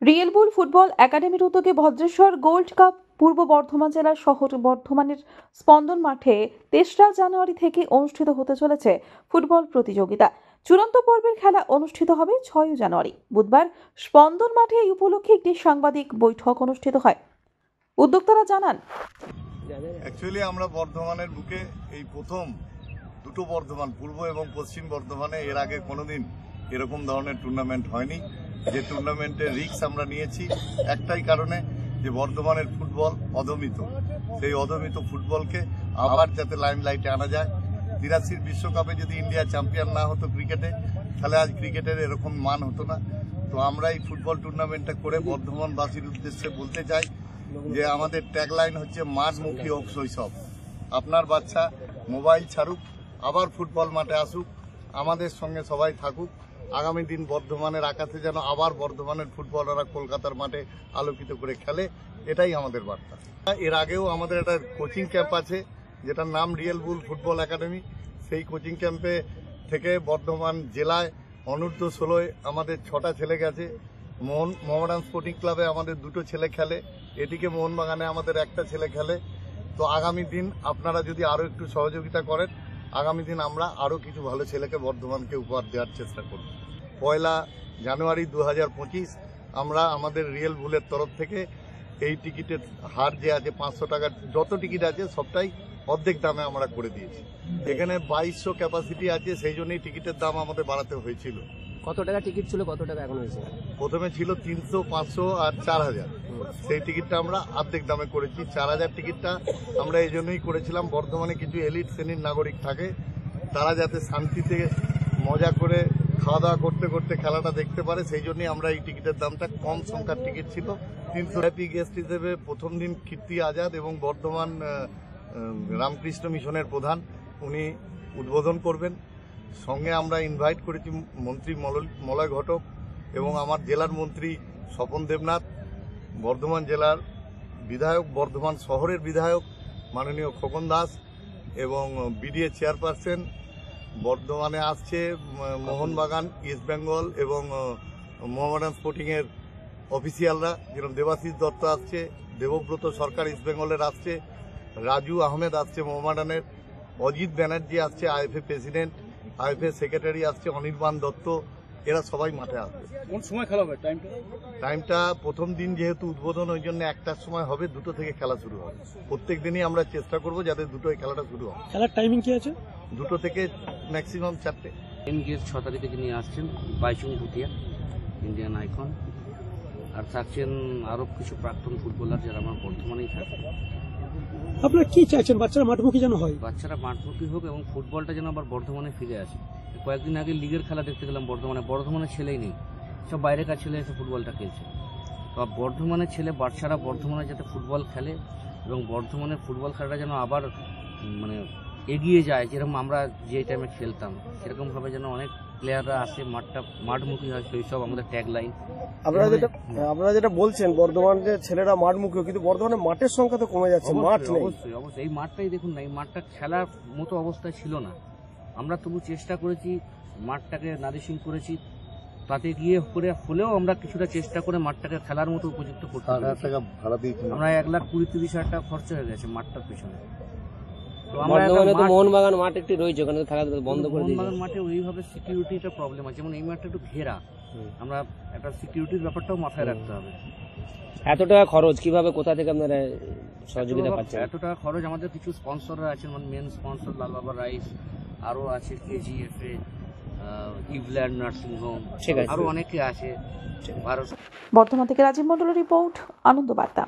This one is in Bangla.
রিয়েল বুল ফুটবল একাডেমির উদ্যোগে ভদ্রেশ্বর গোল্ড কাপ পূর্ব বর্ধমান জেলার শহর বর্ধমানের স্পন্দন মাঠে ৩রা জানুয়ারি থেকে অনুষ্ঠিত হতে চলেছে ফুটবল প্রতিযোগিতা। চূড়ান্ত পর্বের খেলা অনুষ্ঠিত হবে ৬ জানুয়ারি বুধবার স্পন্দন মাঠে। এই উপলক্ষে একটি সাংবাদিক বৈঠক অনুষ্ঠিত হয়। উদ্যোক্তারা জানান, অ্যাকচুয়ালি আমরা বর্ধমানের বুকে এই প্রথম দুটো বর্ধমান, পূর্ব এবং পশ্চিম বর্ধমানে এর আগে কোনোদিন এরকম ধরনের টুর্নামেন্ট হয়নি। যে টুর্নামেন্টের রিস্ক আমরা নিয়েছি একটাই কারণে, যে বর্ধমানের ফুটবল অদমিত, সেই অদমিত ফুটবলকে আবার যাতে লাইমলাইটে আনা যায়। ৮৩ বিশ্বকাপে যদি ইন্ডিয়া চ্যাম্পিয়ন না হতো ক্রিকেটে, তাহলে আজ ক্রিকেটের এরকম মান হতো না। তো আমরা এই ফুটবল টুর্নামেন্টটা করে বর্ধমানবাসীর উদ্দেশ্যে বলতে চাই যে আমাদের ট্যাগলাইন হচ্ছে মাঠমুখী হোক শৈশব। আপনার বাচ্চা মোবাইল ছাড়ুক, আবার ফুটবল মাঠে আসুক, আমাদের সঙ্গে সবাই থাকুক। আগামী দিন বর্ধমানের আকাশে যেন আবার বর্ধমানের ফুটবলাররা কলকাতার মাঠে আলোকিত করে খেলে, এটাই আমাদের বার্তা। এর আগেও আমাদের একটা কোচিং ক্যাম্প আছে যেটার নাম রিয়েল বুল ফুটবল একাডেমি। সেই কোচিং ক্যাম্পে থেকে বর্ধমান জেলায় অনূর্ধ্ব 16 আমাদের 6টা ছেলে গেছে। মোহামেডান স্পোর্টিং ক্লাবে আমাদের 2টো ছেলে খেলে, এটিকে মোহনবাগানে আমাদের 1টা ছেলে খেলে। তো আগামী দিন আপনারা যদি আরও একটু সহযোগিতা করেন, আগামী দিন আমরা আরও কিছু ভালো ছেলেকে বর্ধমানকে উপহার দেওয়ার চেষ্টা করব। 1 জানুয়ারি 2025 আমরা আমাদের রিয়েল বুলের তরফ থেকে এই টিকিটের হার যে আছে 500 টাকার, যত টিকিট আছে সবটাই অর্ধেক দামে আমরা করে দিয়েছি। এখানে 2200 ক্যাপাসিটি আছে, সেই জন্যই টিকিটের দাম আমাদের বাড়াতে হয়েছিল। কত টাকা টিকিট ছিল, কত টাকা এখন হয়েছে? প্রথমে ছিল 300, 500 আর 4000। সেই টিকিটটা আমরা অর্ধেক দামে করেছি। 4000 টিকিটটা আমরা এই জন্যই করেছিলাম, বর্ধমানে কিছু এলিট শ্রেণীর নাগরিক থাকে, তারা যাতে শান্তিতে মজা করে খাওয়া দাওয়া করতে করতে খেলাটা দেখতে পারে। সেই জন্যই আমরা এই টিকিটের দামটা, কম সংখ্যার টিকিট ছিল 300। হ্যাপি গেস্ট হিসেবে প্রথম দিন কীর্তি আজাদ এবং বর্ধমান রামকৃষ্ণ মিশনের প্রধান, উনি উদ্বোধন করবেন। সঙ্গে আমরা ইনভাইট করেছি মন্ত্রী মলয় ঘটক এবং আমার জেলার মন্ত্রী স্বপন দেবনাথ, বর্ধমান জেলার বিধায়ক, বর্ধমান শহরের বিধায়ক মাননীয় খোকন দাস এবং বিডিএ চেয়ারপারসন। বর্ধমানে আসছে মোহনবাগান, ইস্ট বেঙ্গল এবং মোহামেডান স্পোর্টিংয়ের অফিসিয়ালরা, যেরকম দেবাশিস দত্ত আসছে, দেবব্রত সরকার ইস্ট বেঙ্গলের আসছে, রাজু আহমেদ আসছে মোহামেডানের, অজিত ব্যানার্জি আসছে আইএফএ প্রেসিডেন্ট, আইএফএ সেক্রেটারি আসছে অনির্বাণ দত্ত। এরা সবাই মাঠে আসবে। কোন সময় খেলা হবে? টাইমটা প্রথম দিন যেহেতু উদ্বোধন, ওই জন্য 1টার সময় হবে, 2টো থেকে খেলা শুরু হবে। প্রত্যেক দিনই আমরা চেষ্টা করব যাতে 2টোয় খেলাটা শুরু হয়। খেলার টাইমিং কি আছে? 2টো থেকে ম্যাক্সিমাম 4টে। গেস্ট 6 তারিখে যিনি আসছেন বাইচুং ভুটিয়া, ইন্ডিয়ান আইকন, আর থাকছেন আরও কিছু প্রাক্তন ফুটবলার যারা আমার বর্ধমানেই থাকে। আপনারা কি চাইছেন? বাচ্চারা মাঠমুখী যেন হয়, বাচ্চারা মাঠমুখী হোক এবং ফুটবলটা যেন আবার বর্ধমানে ফিরে আসে। কয়েকদিন আগে লিগের খেলা দেখতে গেলাম বর্ধমানের ছেলেই নেই, সব বাইরেকার ছেলে এসে ফুটবলটা খেলছে। তো বর্ধমানের ছেলে বাচ্চারা বর্ধমানে যাতে ফুটবল খেলে এবং বর্ধমানের ফুটবল খেলাটা যেন আবার এগিয়ে যায়, যেরকম আমরা যে টাইমে খেলতাম সেরকমভাবে যেন অনেক প্লেয়াররা আসে, মাঠমুখী হয়, সেই সব আমাদের ট্যাগ লাইন। আপনারা যেটা বলছেন বর্ধমানের ছেলেরা মাঠমুখী, কিন্তু বর্ধমানে মাঠের সংখ্যা তো কমে যাচ্ছে। মাঠ নেই। অবশ্যই এই মাঠটাই দেখুন না, এই মাঠটা খেলার মতো অবস্থায় ছিল না। আমরা তবু চেষ্টা করেছি, মাঠটাকে নারিশিং করেছি, তাতে গিয়ে হলেও আমরা কিছুটা চেষ্টা করে মাঠটাকে খেলার মতো উপযুক্ত করতে পেরেছি। আমরা 1,20,30,000 টাকা খরচ হয়ে গেছে মাঠটার পিছনে। তো আমরা মোহনবাগান মাঠ একটি রয়েছে, ওখানে খেলা বন্ধ করে দিয়েছি। মোহনবাগান মাঠে ওইভাবে সিকিউরিটিটা প্রবলেম আছে, যেমন এই মাঠটা একটু ঘেরা, আমরা একটা সিকিউরিটির ব্যাপারটাও মাথায় রাখতে হবে। এত টাকা খরচ কিভাবে, কোথা থেকে আপনারা সহযোগিতা পাচ্ছেন? এত টাকা খরচ, আমাদের কিছু স্পন্সররা আছেন, মেন স্পন্সর লাল বাবা রাইস, আরও আছে কেজিএফএ, ইভল্যান্ড নার্সিং হোম, আরও অনেকে আছে। বর্ধমান থেকে রাজীব মন্ডলের রিপোর্ট, আনন্দ বার্তা।